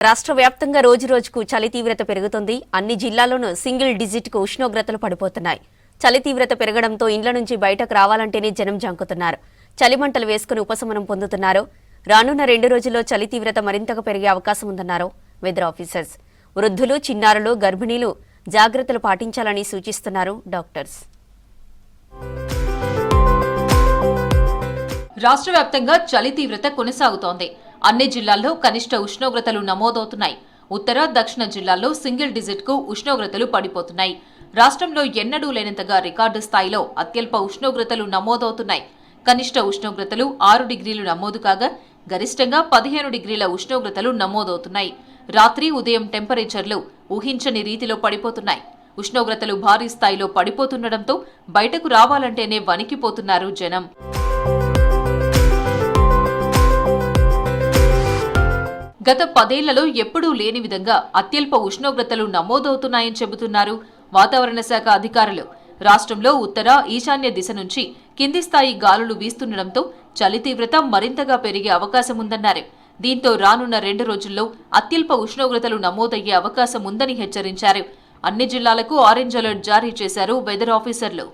రాష్ట్ర వ్యాప్తంగా రోజురోజుకు చలి తీవ్రత పెరుగుతుంది. అన్ని జిల్లాల్లోనూ సింగిల్ డిజిట్కు ఉష్ణోగ్రతలు పడిపోతున్నాయి. చలి తీవ్రత పెరగడంతో ఇండ్ల నుంచి బయటకు రావాలంటేనే జనం జంకుతున్నారు. చలిమంటలు వేసుకుని ఉపశమనం పొందుతున్నారు. రానున్న 2 రోజుల్లో చలి తీవ్రత మరింతగా పెరిగే అవకాశం ఉందన్నారు వెదర్ ఆఫీసర్స్. వృద్ధులు, చిన్నారులు, గర్భిణీలు జాగ్రత్తలు పాటించాలని సూచిస్తున్నారు డాక్టర్స్. రాష్ట్ర వ్యాప్తంగా చలి తీవ్రత కొనసాగుతోంది. అన్ని జిల్లాల్లో కనిష్ట ఉష్ణోగ్రతలు నమోదవుతున్నాయి. ఉత్తర, దక్షిణ జిల్లాల్లో సింగిల్ డిజిట్కు ఉష్ణోగ్రతలు పడిపోతున్నాయి. రాష్ట్రంలో ఎన్నడూ లేనంతగా రికార్డు స్థాయిలో అత్యల్ప ఉష్ణోగ్రతలు నమోదవుతున్నాయి. కనిష్ట ఉష్ణోగ్రతలు 6 డిగ్రీలు నమోదు కాగా గరిష్టంగా 15 డిగ్రీల ఉష్ణోగ్రతలు నమోదవుతున్నాయి. రాత్రి, ఉదయం టెంపరేచర్లు ఊహించని రీతిలో పడిపోతున్నాయి. ఉష్ణోగ్రతలు భారీ స్థాయిలో పడిపోతుండటంతో బయటకు రావాలంటేనే వణికిపోతున్నారు జనం. గత 10 ఏళ్లలో ఎప్పుడూ లేని విధంగా అత్యల్ప ఉష్ణోగ్రతలు నమోదవుతున్నాయని చెబుతున్నారు వాతావరణ శాఖ అధికారులు. రాష్ట్రంలో ఉత్తర, ఈశాన్య దిశ నుంచి కింది స్థాయి గాలులు వీస్తుండటంతో చలి తీవ్రత మరింతగా పెరిగే అవకాశం ఉందన్నారు. దీంతో రానున్న 2 రోజుల్లో అత్యల్ప ఉష్ణోగ్రతలు నమోదయ్యే అవకాశం ఉందని హెచ్చరించారు. అన్ని జిల్లాలకు ఆరెంజ్ అలర్ట్ జారీ చేశారు వెదర్ ఆఫీసర్లు.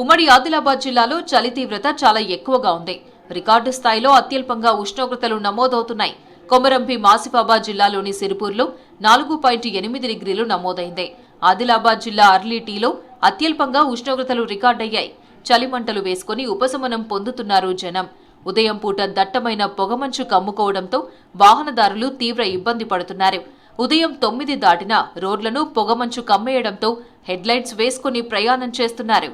ఉమ్మడి ఆదిలాబాద్ జిల్లాలో చలి తీవ్రత చాలా ఎక్కువగా ఉంది. రికార్డు స్థాయిలో అత్యల్పంగా ఉష్ణోగ్రతలు నమోదవుతున్నాయి. కొమరంభీం ఆసిఫాబాద్ జిల్లాలోని సిరిపూర్లో 4.8 డిగ్రీలు నమోదైంది. ఆదిలాబాద్ జిల్లా అర్లీటీలో అత్యల్పంగా ఉష్ణోగ్రతలు రికార్డయ్యాయి. చలిమంటలు వేసుకుని ఉపశమనం పొందుతున్నారు జనం. ఉదయం పూట దట్టమైన పొగమంచు కమ్ముకోవడంతో వాహనదారులు తీవ్ర ఇబ్బంది పడుతున్నారు. ఉదయం 9 దాటినా రోడ్లను పొగమంచు కమ్మేయడంతో హెడ్లైట్స్ వేసుకుని ప్రయాణం చేస్తున్నారు.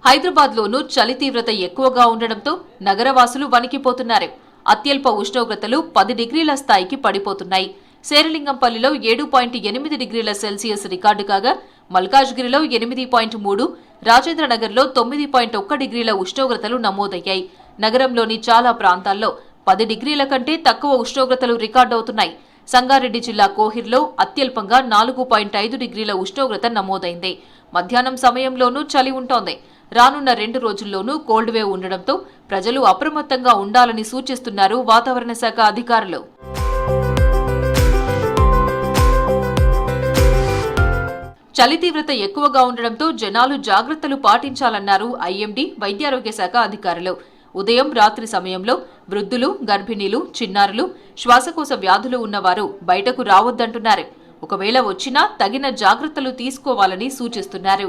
హైదరాబాద్లోనూ చలి తీవ్రత ఎక్కువగా ఉండడంతో నగరవాసులు వణికిపోతున్నారు. అత్యల్ప ఉష్ణోగ్రతలు 10 డిగ్రీల స్థాయికి పడిపోతున్నాయి. శేరిలింగంపల్లిలో 7.8 డిగ్రీల సెల్సియస్ రికార్డు కాగా మల్కాజ్గిరిలో 8.3, రాజేంద్రనగర్లో 9.1 డిగ్రీల ఉష్ణోగ్రతలు నమోదయ్యాయి. నగరంలోని చాలా ప్రాంతాల్లో 10 డిగ్రీల కంటే తక్కువ ఉష్ణోగ్రతలు రికార్డవుతున్నాయి. సంగారెడ్డి జిల్లా కోహిర్లో అత్యల్పంగా 4.5 డిగ్రీల ఉష్ణోగ్రత నమోదైంది. మధ్యాహ్నం సమయంలోనూ చలి ఉంటోంది. రానున్న 2 రోజుల్లోనూ కోల్డ్ వేవ్ ఉండడంతో ప్రజలు అప్రమత్తంగా ఉండాలని సూచిస్తున్నారు వాతావరణ శాఖ అధికారులు. చలి తీవ్రత ఎక్కువగా ఉండడంతో జనాలు జాగ్రత్తలు పాటించాలన్నారు ఐఎండీ వైద్యారోగ్య శాఖ అధికారులు. ఉదయం, రాత్రి సమయంలో వృద్ధులు, గర్భిణీలు, చిన్నారులు, శ్వాసకోశ వ్యాధులు ఉన్నవారు బయటకు రావద్దంటున్నారు. ఒకవేళ వచ్చినా తగిన జాగ్రత్తలు తీసుకోవాలని సూచిస్తున్నారు.